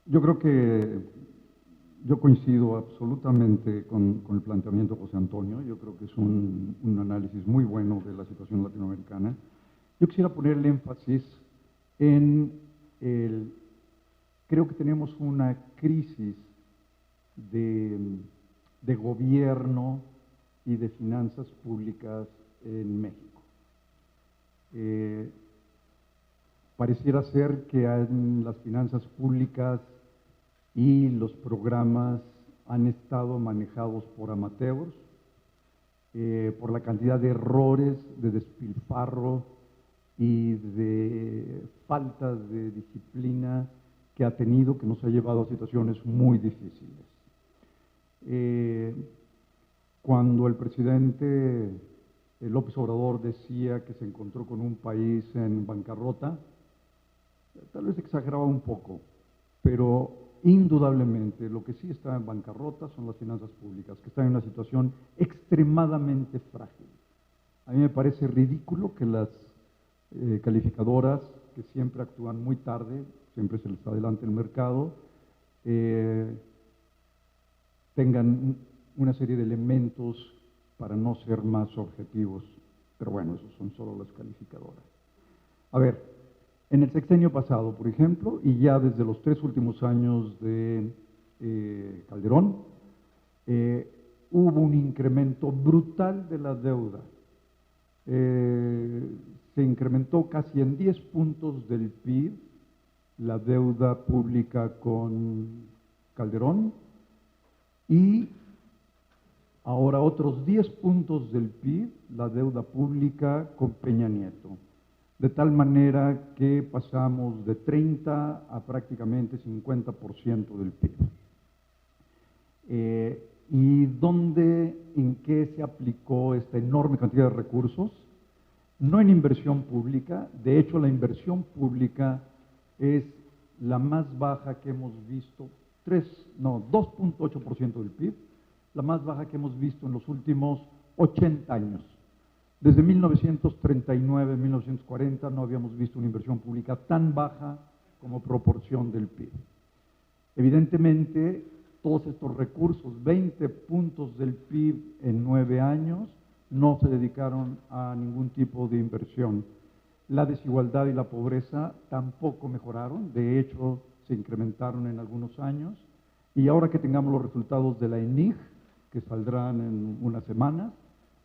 Yo creo que yo coincido absolutamente con el planteamiento de José Antonio. Yo creo que es un análisis muy bueno de la situación latinoamericana. Yo quisiera ponerle énfasis en el... Creo que tenemos una crisis de, de gobierno y de finanzas públicas en México. Pareciera ser que en las finanzas públicas y los programas han estado manejados por amateurs, por la cantidad de errores, de despilfarro y de falta de disciplina que ha tenido, que nos ha llevado a situaciones muy difíciles. Cuando el presidente López Obrador decía que se encontró con un país en bancarrota, tal vez exageraba un poco, pero indudablemente lo que sí está en bancarrota son las finanzas públicas, que están en una situación extremadamente frágil. A mí me parece ridículo que las calificadoras, que siempre actúan muy tarde, siempre se les adelanta el mercado, tengan una serie de elementos para no ser más objetivos. Pero bueno, esos son solo las calificadoras. A ver, en el sexenio pasado, por ejemplo, y ya desde los 3 últimos años de Calderón, hubo un incremento brutal de la deuda. Se incrementó casi en 10 puntos del PIB la deuda pública con Calderón y ahora otros 10 puntos del PIB la deuda pública con Peña Nieto. De tal manera que pasamos de 30 a prácticamente 50% del PIB. ¿Y en qué se aplicó esta enorme cantidad de recursos? No en inversión pública. De hecho, la inversión pública es la más baja que hemos visto, 2.8% del PIB, la más baja que hemos visto en los últimos 80 años. Desde 1939, 1940 no habíamos visto una inversión pública tan baja como proporción del PIB. Evidentemente, todos estos recursos, 20 puntos del PIB en 9 años, no se dedicaron a ningún tipo de inversión. La desigualdad y la pobreza tampoco mejoraron, de hecho se incrementaron en algunos años, y ahora que tengamos los resultados de la ENIG, que saldrán en unas semanas,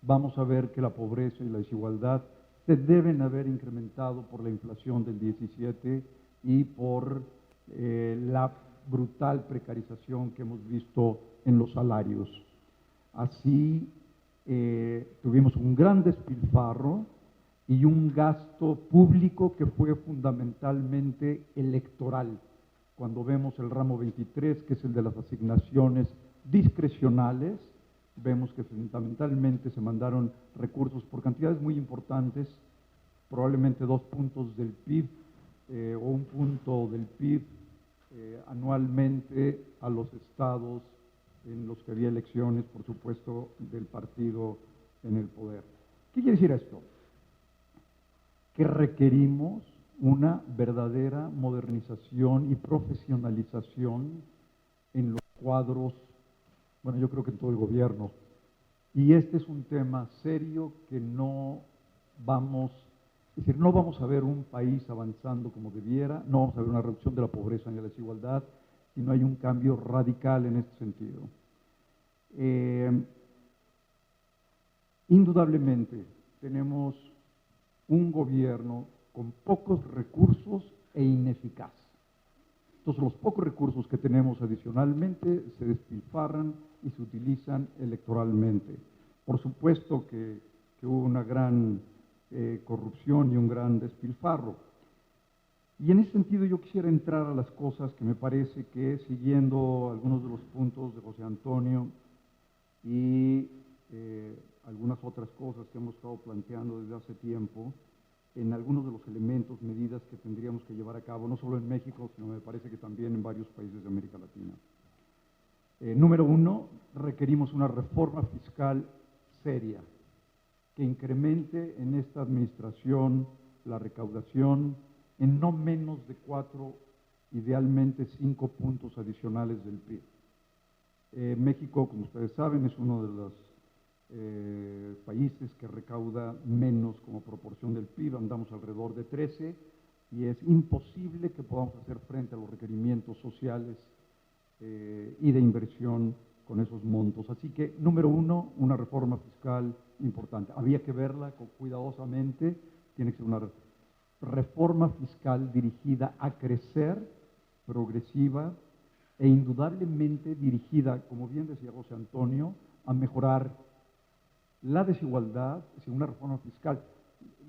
vamos a ver que la pobreza y la desigualdad se deben haber incrementado por la inflación del 17 y por la brutal precarización que hemos visto en los salarios. Así, tuvimos un gran despilfarro y un gasto público que fue fundamentalmente electoral. Cuando vemos el ramo 23, que es el de las asignaciones discrecionales, vemos que fundamentalmente se mandaron recursos por cantidades muy importantes, probablemente 2 puntos del PIB o 1 punto del PIB anualmente a los estados en los que había elecciones, por supuesto, del partido en el poder. ¿Qué quiere decir esto? Que requerimos una verdadera modernización y profesionalización en los cuadros, bueno, yo creo que en todo el gobierno. Y este es un tema serio que no vamos a ver un país avanzando como debiera, no vamos a ver una reducción de la pobreza ni de la desigualdad, si no hay un cambio radical en este sentido. Indudablemente tenemos un gobierno con pocos recursos e ineficaz. Entonces, los pocos recursos que tenemos adicionalmente se despilfarran y se utilizan electoralmente. Por supuesto que hubo una gran corrupción y un gran despilfarro. Y en ese sentido yo quisiera entrar a las cosas que me parece que, siguiendo algunos de los puntos de José Antonio y algunas otras cosas que hemos estado planteando desde hace tiempo, en algunos de los elementos, medidas que tendríamos que llevar a cabo, no solo en México, sino me parece que también en varios países de América Latina. Número 1, requerimos una reforma fiscal seria, que incremente en esta administración la recaudación en no menos de 4 idealmente 5 puntos adicionales del PIB. México, como ustedes saben, es uno de los países que recauda menos como proporción del PIB, andamos alrededor de 13, y es imposible que podamos hacer frente a los requerimientos sociales y de inversión con esos montos. Así que, número uno, una reforma fiscal importante. Había que verla cuidadosamente, tiene que ser una reforma fiscal dirigida a crecer, progresiva e indudablemente dirigida, como bien decía José Antonio, a mejorar la desigualdad, es decir, una reforma fiscal.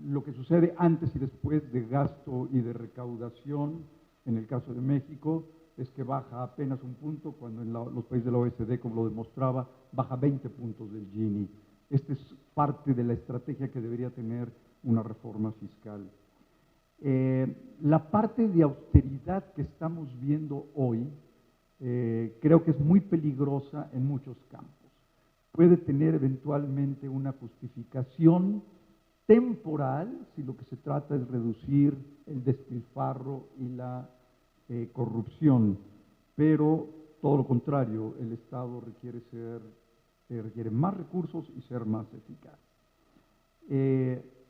Lo que sucede antes y después de gasto y de recaudación, en el caso de México, es que baja apenas un punto, cuando en los países de la OECD, como lo demostraba, baja 20 puntos del Gini. Esta es parte de la estrategia que debería tener una reforma fiscal. La parte de austeridad que estamos viendo hoy, creo que es muy peligrosa en muchos campos. Puede tener eventualmente una justificación temporal si lo que se trata es reducir el despilfarro y la corrupción, pero todo lo contrario, el Estado requiere más recursos y ser más eficaz.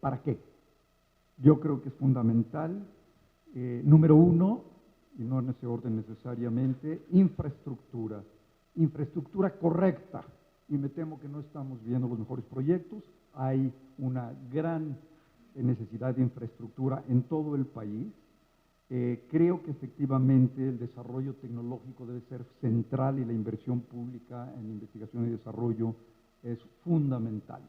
¿Para qué? Yo creo que es fundamental, número uno, y no en ese orden necesariamente, infraestructura correcta, y me temo que no estamos viendo los mejores proyectos. Hay una gran necesidad de infraestructura en todo el país. Creo que efectivamente el desarrollo tecnológico debe ser central y la inversión pública en investigación y desarrollo es fundamental.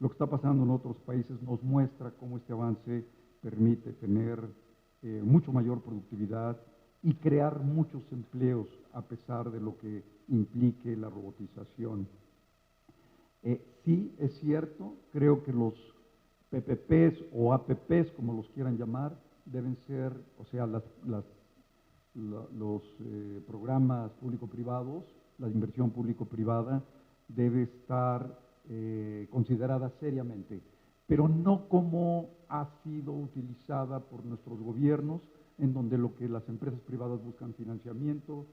Lo que está pasando en otros países nos muestra cómo este avance permite tener mucho mayor productividad y crear muchos empleos a pesar de lo que implique la robotización. Sí, es cierto, creo que los PPPs o APPs, como los quieran llamar, deben ser, o sea, los programas público-privados, la inversión público-privada debe estar considerada seriamente, pero no como ha sido utilizada por nuestros gobiernos, en donde lo que las empresas privadas buscan financiamiento,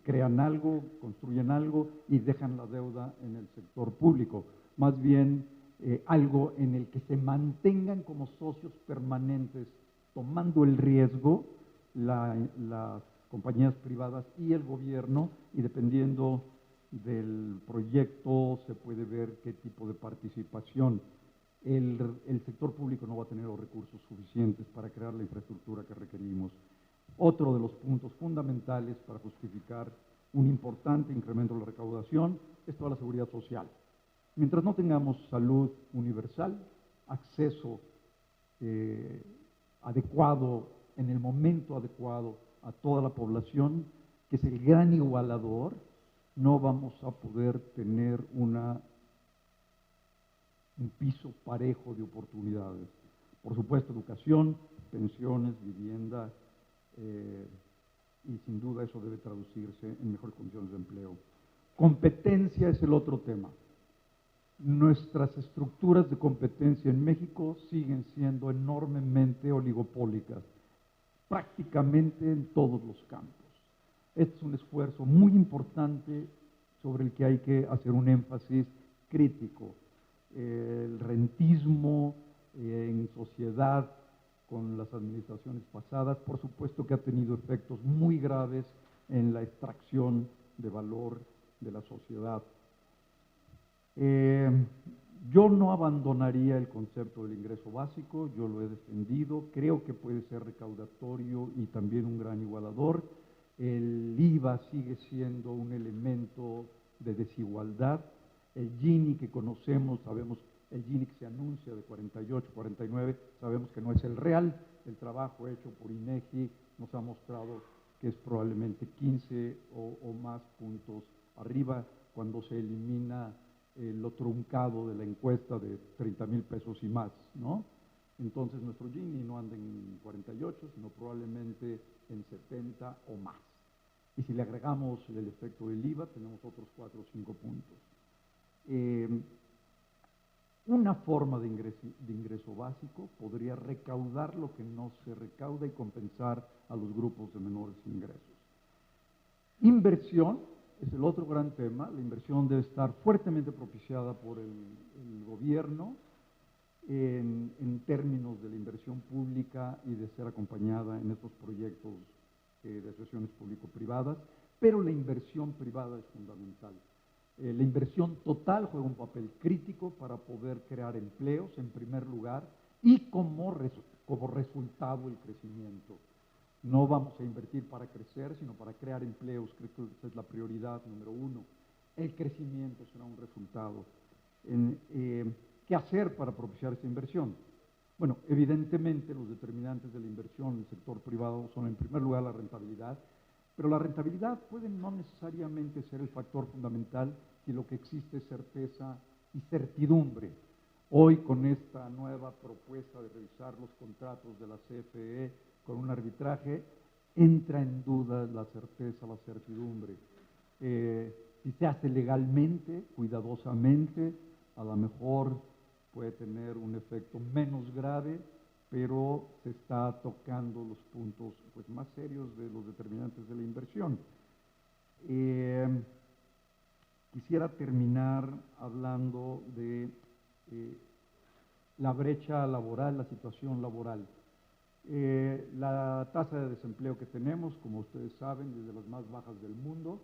crean algo, construyen algo y dejan la deuda en el sector público. Más bien algo en el que se mantengan como socios permanentes, tomando el riesgo las compañías privadas y el gobierno, y dependiendo del proyecto se puede ver qué tipo de participación. El sector público no va a tener los recursos suficientes para crear la infraestructura que requerimos. Otro de los puntos fundamentales para justificar un importante incremento de la recaudación es toda la seguridad social. Mientras no tengamos salud universal, acceso adecuado, en el momento adecuado a toda la población, que es el gran igualador, no vamos a poder tener un piso parejo de oportunidades. Por supuesto, educación, pensiones, vivienda, y sin duda eso debe traducirse en mejores condiciones de empleo. Competencia es el otro tema. Nuestras estructuras de competencia en México siguen siendo enormemente oligopólicas, prácticamente en todos los campos. Este es un esfuerzo muy importante sobre el que hay que hacer un énfasis crítico. El rentismo en sociedad con las administraciones pasadas, por supuesto que ha tenido efectos muy graves en la extracción de valor de la sociedad. Yo no abandonaría el concepto del ingreso básico, yo lo he defendido, creo que puede ser recaudatorio y también un gran igualador. El IVA sigue siendo un elemento de desigualdad. El Gini que conocemos, sabemos, el Gini que se anuncia de 48, 49, sabemos que no es el real. El trabajo hecho por INEGI nos ha mostrado que es probablemente 15 o más puntos arriba cuando se elimina lo truncado de la encuesta de 30,000 pesos y más, ¿no? Entonces nuestro Gini no anda en 48, sino probablemente en 70 o más. Y si le agregamos el efecto del IVA, tenemos otros 4 o 5 puntos. Una forma de ingreso básico podría recaudar lo que no se recauda y compensar a los grupos de menores ingresos. Inversión es el otro gran tema. La inversión debe estar fuertemente propiciada por el gobierno en términos de la inversión pública y de ser acompañada en estos proyectos de asociaciones público-privadas, pero la inversión privada es fundamental. La inversión total juega un papel crítico para poder crear empleos en primer lugar y como resultado el crecimiento. No vamos a invertir para crecer, sino para crear empleos. Creo que esa es la prioridad número uno. El crecimiento será un resultado. ¿Qué hacer para propiciar esta inversión? Bueno, evidentemente los determinantes de la inversión en el sector privado son en primer lugar la rentabilidad, pero la rentabilidad puede no necesariamente ser el factor fundamental si lo que existe es certeza y certidumbre. Hoy, con esta nueva propuesta de revisar los contratos de la CFE con un arbitraje, entra en duda la certeza, la certidumbre. Si se hace legalmente, cuidadosamente, a lo mejor puede tener un efecto menos grave, pero se está tocando los puntos pues, más serios de los determinantes de la inversión. Quisiera terminar hablando de la brecha laboral, la situación laboral. La tasa de desempleo que tenemos, como ustedes saben, es de las más bajas del mundo,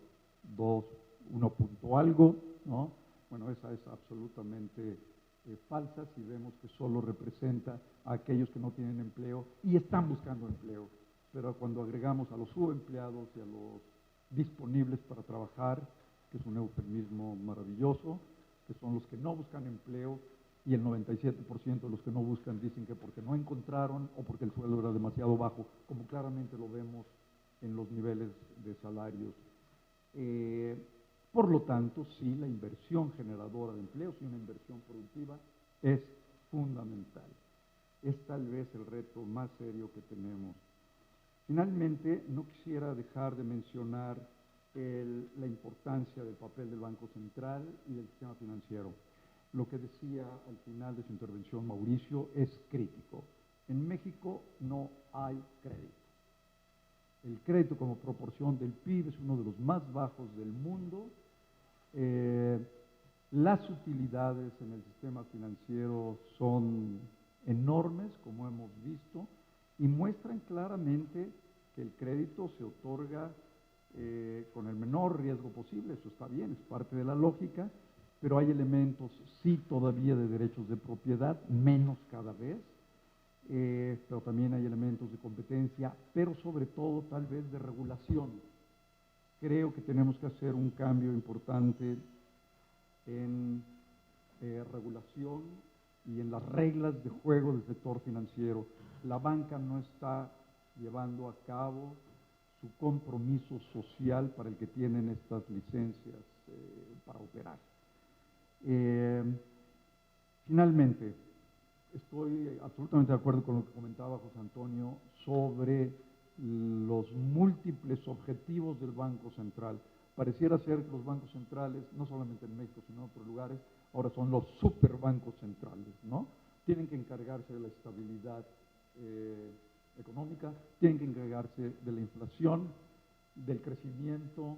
1 punto algo, ¿no? Bueno, esa es absolutamente falsa si vemos que solo representa a aquellos que no tienen empleo y están buscando empleo. Pero cuando agregamos a los subempleados y a los disponibles para trabajar, que es un eufemismo maravilloso, que son los que no buscan empleo, y el 97% de los que no buscan dicen que porque no encontraron o porque el sueldo era demasiado bajo, como claramente lo vemos en los niveles de salarios. Por lo tanto, sí, la inversión generadora de empleos y una inversión productiva es fundamental. Es tal vez el reto más serio que tenemos. Finalmente, no quisiera dejar de mencionar la importancia del papel del Banco Central y del sistema financiero. Lo que decía al final de su intervención Mauricio es crítico. En México no hay crédito. El crédito como proporción del PIB es uno de los más bajos del mundo. Las utilidades en el sistema financiero son enormes, como hemos visto, y muestran claramente que el crédito se otorga con el menor riesgo posible. Eso está bien, es parte de la lógica, pero hay elementos, sí, todavía de derechos de propiedad, menos cada vez, pero también hay elementos de competencia, pero sobre todo tal vez de regulación. Creo que tenemos que hacer un cambio importante en regulación y en las reglas de juego del sector financiero. La banca no está llevando a cabo su compromiso social para el que tienen estas licencias para operar. Finalmente, estoy absolutamente de acuerdo con lo que comentaba José Antonio sobre los múltiples objetivos del Banco Central. Pareciera ser que los bancos centrales, no solamente en México, sino en otros lugares, ahora son los superbancos centrales, ¿no? Tienen que encargarse de la estabilidad económica, tienen que encargarse de la inflación, del crecimiento,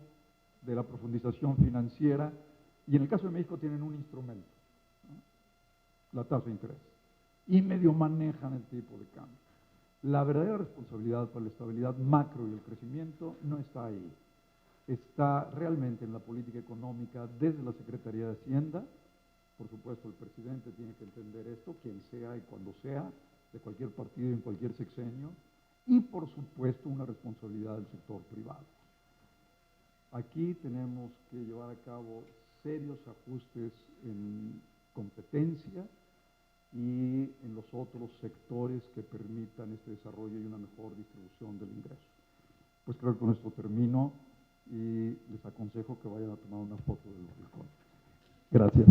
de la profundización financiera, y en el caso de México tienen un instrumento, ¿no? La tasa de interés, y medio manejan el tipo de cambio. La verdadera responsabilidad para la estabilidad macro y el crecimiento no está ahí. Está realmente en la política económica desde la Secretaría de Hacienda. Por supuesto, el presidente tiene que entender esto, quien sea y cuando sea, de cualquier partido y en cualquier sexenio, y por supuesto una responsabilidad del sector privado. Aquí tenemos que llevar a cabo serios ajustes en competencia y en los otros sectores que permitan este desarrollo y una mejor distribución del ingreso. Pues creo que con esto termino y les aconsejo que vayan a tomar una foto del balcón. Gracias.